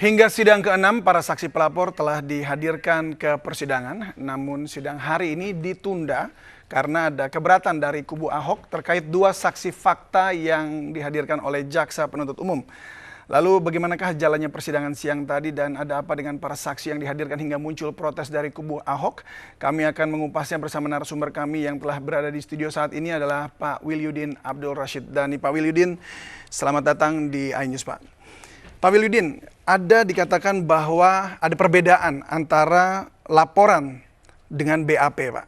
Hingga sidang ke-6, para saksi pelapor telah dihadirkan ke persidangan. Namun sidang hari ini ditunda karena ada keberatan dari kubu Ahok terkait dua saksi fakta yang dihadirkan oleh jaksa penuntut umum. Lalu bagaimanakah jalannya persidangan siang tadi dan ada apa dengan para saksi yang dihadirkan hingga muncul protes dari kubu Ahok? Kami akan mengupasnya bersama narasumber kami yang telah berada di studio saat ini adalah Pak Wilyudin Abdul Rashid Dhani. Pak Wilyudin, selamat datang di iNews, Pak. Pak Wilyudin, ada dikatakan bahwa ada perbedaan antara laporan dengan BAP, Pak.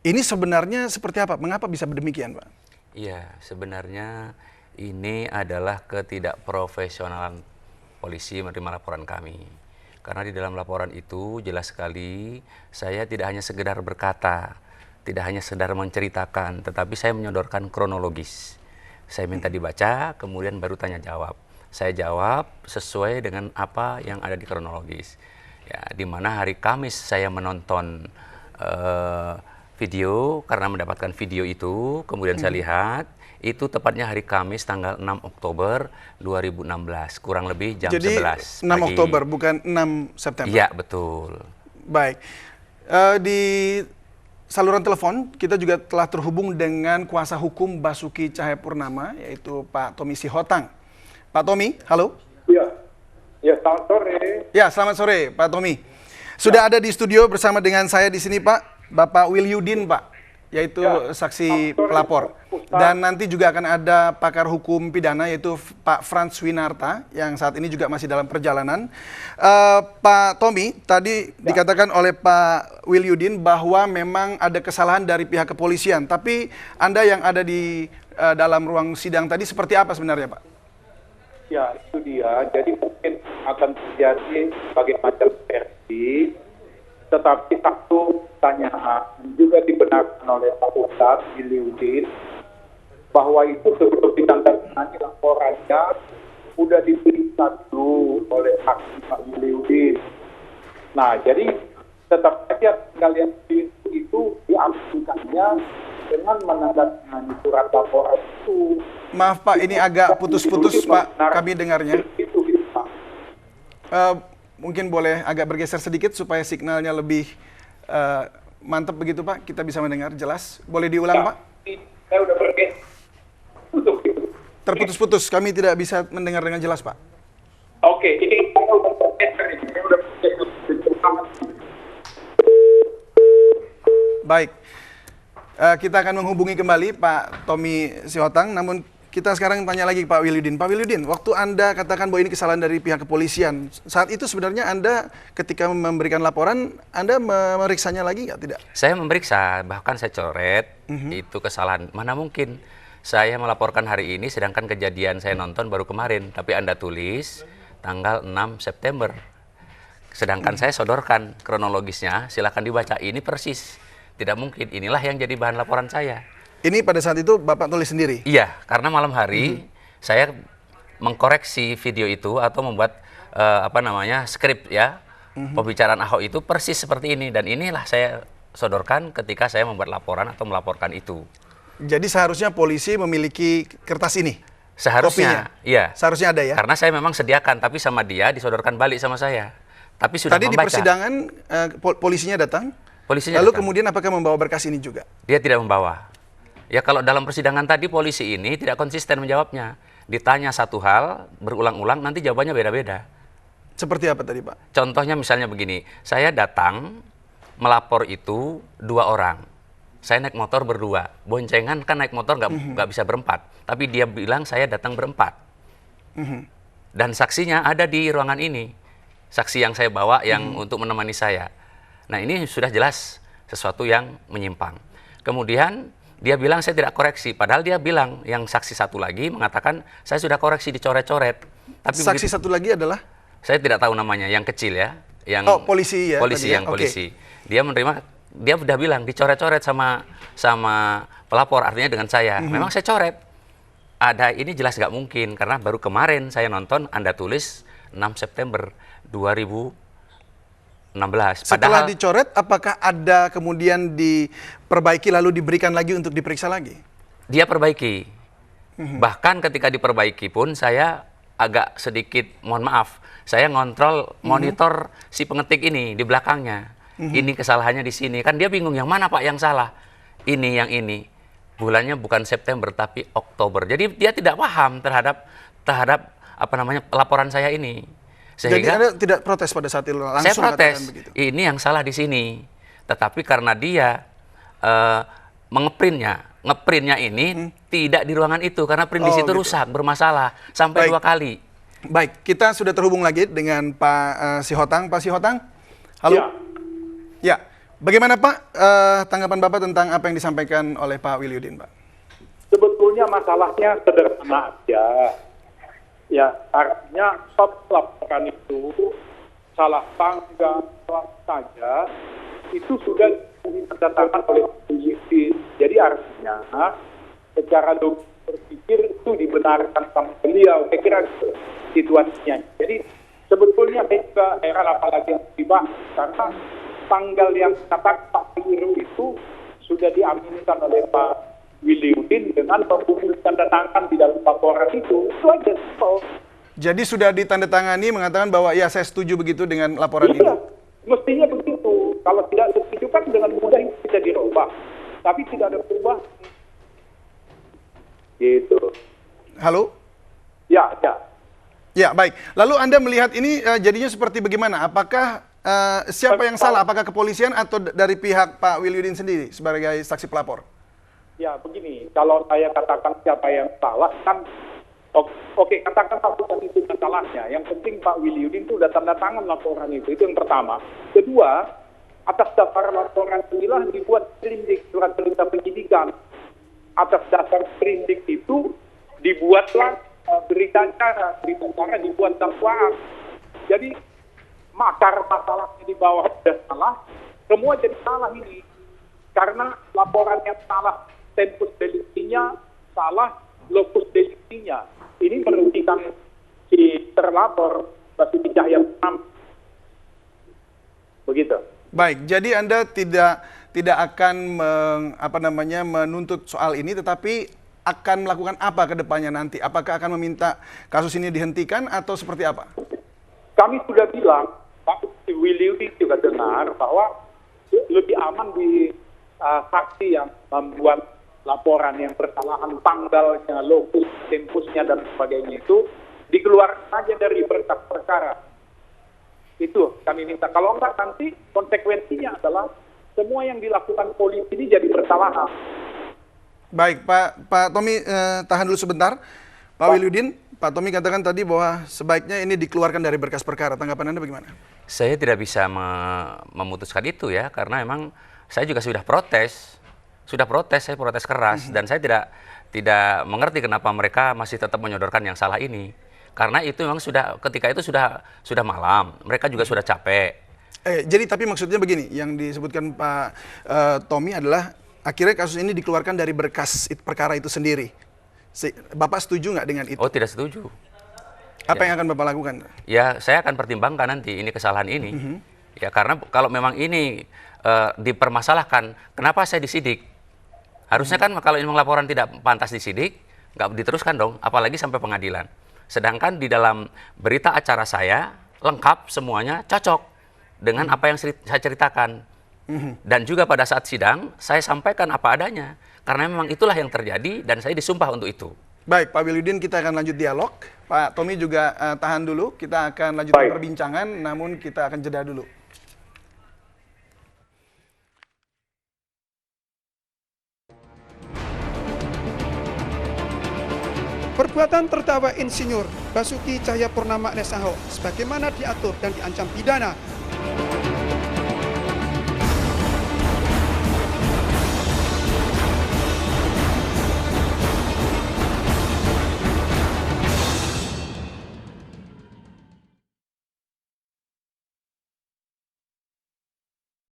Ini sebenarnya seperti apa? Mengapa bisa demikian, Pak? Iya, sebenarnya ini adalah ketidakprofesionalan polisi menerima laporan kami. Karena di dalam laporan itu jelas sekali saya tidak hanya sekedar berkata, tidak hanya sekedar menceritakan, tetapi saya menyodorkan kronologis. Saya minta dibaca, kemudian baru tanya jawab. Saya jawab sesuai dengan apa yang ada di kronologis. Ya, di mana hari Kamis saya menonton video karena mendapatkan video itu, kemudian saya lihat itu tepatnya hari Kamis tanggal 6 Oktober 2016, kurang lebih jam Jadi, 11 6 pagi. Oktober bukan 6 September? Iya, betul. Baik. Di saluran telepon kita juga telah terhubung dengan kuasa hukum Basuki Cahayapurnama, yaitu Pak Tommy Sihotang. Pak Tommy, halo? Ya, selamat sore. Ya, selamat sore Pak Tommy. Sudah ada di studio bersama dengan saya di sini, Pak, Bapak Wilyudin, Pak, yaitu saksi pelapor. Dan nanti juga akan ada pakar hukum pidana, yaitu Pak Frans Winarta, yang saat ini juga masih dalam perjalanan. Pak Tommy, tadi dikatakan oleh Pak Wilyudin bahwa memang ada kesalahan dari pihak kepolisian. Tapi Anda yang ada di dalam ruang sidang tadi seperti apa sebenarnya, Pak? Ya, itu dia. Jadi mungkin akan terjadi berbagai macam versi, tetapi satu pertanyaan juga dibenarkan oleh Pak Ustadz Wilyudin bahwa itu sebelum ditandatangani laporannya sudah diperiksa dulu oleh hakim Pak Wilyudin. Nah, jadi tetap saja kalian itu diambilkannya dengan menandatangani surat laporan itu. Maaf Pak, ini agak putus-putus Pak, kami dengarnya. Itu Pak. Mungkin boleh agak bergeser sedikit supaya signalnya lebih mantap begitu Pak, kita bisa mendengar jelas. Boleh diulang Pak? Saya udah bergeser. Terputus-putus, kami tidak bisa mendengar dengan jelas Pak. Oke, ini saya udah bergeser ini. Saya udah bergeser. Baik, kita akan menghubungi kembali Pak Tommy Sihotang, namun kita sekarang tanya lagi Pak Wilyudin. Pak Wilyudin, waktu Anda katakan bahwa ini kesalahan dari pihak kepolisian, saat itu sebenarnya Anda ketika memberikan laporan, Anda memeriksanya lagi nggak? Tidak? Saya memeriksa, bahkan saya coret, itu kesalahan. Mana mungkin saya melaporkan hari ini, sedangkan kejadian saya nonton baru kemarin, tapi Anda tulis tanggal 6 September. Sedangkan saya sodorkan kronologisnya, silakan dibaca, ini persis. Tidak mungkin, inilah yang jadi bahan laporan saya. Ini pada saat itu Bapak tulis sendiri? Iya, karena malam hari saya mengkoreksi video itu atau membuat skrip ya, pembicaraan Ahok itu persis seperti ini. Dan inilah saya sodorkan ketika saya membuat laporan atau melaporkan itu. Jadi seharusnya polisi memiliki kertas ini? Seharusnya, kopinya? Iya. Seharusnya ada ya? Karena saya memang sediakan, tapi sama dia disodorkan balik sama saya. Tapi sudah Tadi membaca. di persidangan polisinya datang? Polisinya Lalu datang. kemudian apakah membawa berkas ini juga? Dia tidak membawa. Ya kalau dalam persidangan tadi polisi ini tidak konsisten menjawabnya. Ditanya satu hal, berulang-ulang, nanti jawabannya beda-beda. Seperti apa tadi Pak? Contohnya misalnya begini, saya datang melapor itu 2 orang. Saya naik motor berdua. Boncengan kan naik motor nggak bisa berempat. Tapi dia bilang saya datang berempat. Dan saksinya ada di ruangan ini. Saksi yang saya bawa yang untuk menemani saya. Nah ini sudah jelas sesuatu yang menyimpang. Kemudian dia bilang saya tidak koreksi, padahal dia bilang yang saksi satu lagi mengatakan saya sudah koreksi dicoret-coret. Tapi saksi satu lagi adalah? Saya tidak tahu namanya, yang kecil ya, yang polisi ya. Polisi yang polisi. Dia menerima, dia sudah bilang dicoret-coret sama pelapor, artinya dengan saya. Memang saya coret. Ada ini jelas nggak mungkin karena baru kemarin saya nonton Anda tulis 6 September 2016. Setelah dicoret, apakah ada kemudian diperbaiki lalu diberikan lagi untuk diperiksa lagi? Dia perbaiki. Bahkan ketika diperbaiki pun saya agak sedikit, mohon maaf, saya ngontrol monitor si pengetik ini di belakangnya. Ini kesalahannya di sini. Kan dia bingung yang mana Pak yang salah. Ini yang ini. Bulannya bukan September tapi Oktober. Jadi dia tidak paham terhadap apa namanya laporan saya ini. Jadi Sehingga Anda tidak protes pada saat itu langsung saya protes. katakan begitu. Ini yang salah di sini. Tetapi karena dia ngeprintnya ini tidak di ruangan itu karena print di situ gitu. rusak, bermasalah sampai Baik. 2 kali. Baik, kita sudah terhubung lagi dengan Pak Sihotang. Pak Sihotang, halo. Ya. Ya, bagaimana Pak tanggapan Bapak tentang apa yang disampaikan oleh Pak Wiliudin, Pak? Sebetulnya masalahnya sederhana aja. Ya, artinya stop laporan itu salah tanggal saja itu sudah ditandatangan oleh polisi. Jadi artinya secara logis berpikir itu dibenarkan sama beliau. Saya kira situasinya. Jadi sebetulnya saya juga heran apalagi yang dibahas karena tanggal yang kata Pak Wiru itu sudah diaminkan oleh Pak Wiliudin dengan membubuhkan tanda tangan di dalam laporan itu aja. Jadi sudah ditandatangani mengatakan bahwa ya saya setuju begitu dengan laporan ini. Iya, mestinya begitu. Kalau tidak setuju kan dengan mudah itu bisa dirubah. Tapi tidak ada perubahan. Gitu. Halo? Ya, ya. Ya, baik. Lalu Anda melihat ini jadinya seperti bagaimana? Apakah siapa yang salah? Apakah kepolisian atau dari pihak Pak Wiliudin sendiri sebagai saksi pelapor? Ya, begini. Kalau saya katakan siapa yang salah kan oke, katakan bukan itu masalahnya. Yang penting Pak Wiliudin itu sudah tanda tangan laporan itu. Itu yang pertama. Kedua, atas dasar laporan inilah dibuat sprindik, surat perintah penyidikan. Atas dasar sprindik itu dibuatlah berita acara dibuat dakwaan. Jadi makar masalahnya di bawah sudah salah, semua jadi salah ini. Karena laporan yang salah, tempus deliktinya salah, lokus deliktinya. Ini merugikan si terlapor Basuki Cahayapurnama. Begitu. Baik, jadi Anda tidak akan menuntut soal ini, tetapi akan melakukan apa ke depannya nanti? Apakah akan meminta kasus ini dihentikan atau seperti apa? Kami sudah bilang, Pak Wiliudin juga dengar bahwa lebih aman di saksi yang membuat laporan yang bersalahan, tanggalnya, lokus, tempusnya, dan sebagainya itu dikeluarkan saja dari berkas perkara. Itu kami minta. Kalau enggak nanti konsekuensinya adalah semua yang dilakukan polisi ini jadi bersalah. Baik, Pak Tommy, tahan dulu sebentar. Pak Wiliudin, Pak Tommy katakan tadi bahwa sebaiknya ini dikeluarkan dari berkas perkara. Tanggapan Anda bagaimana? Saya tidak bisa memutuskan itu ya, karena memang saya juga sudah protes, saya protes keras, dan saya tidak mengerti kenapa mereka masih tetap menyodorkan yang salah ini. Karena itu memang ketika itu sudah malam, mereka juga sudah capek. Jadi tapi maksudnya begini, yang disebutkan Pak Tommy adalah akhirnya kasus ini dikeluarkan dari berkas perkara itu sendiri. Bapak setuju nggak dengan itu? Oh, tidak setuju. Apa yang akan Bapak lakukan? Ya, saya akan pertimbangkan nanti ini kesalahan ini. Ya, karena kalau memang ini dipermasalahkan, kenapa saya disidik? Harusnya kan kalau ini laporan tidak pantas disidik, nggak diteruskan dong, apalagi sampai pengadilan. Sedangkan di dalam berita acara saya, lengkap semuanya, cocok dengan apa yang saya ceritakan. Dan juga pada saat sidang, saya sampaikan apa adanya. Karena memang itulah yang terjadi dan saya disumpah untuk itu. Baik, Pak Wiliudin, kita akan lanjut dialog. Pak Tommy juga tahan dulu, kita akan lanjutkan perbincangan, namun kita akan jeda dulu. Perbuatan terdakwa Insinyur Basuki Cahayapurnama alias Ahok sebagaimana diatur dan diancam pidana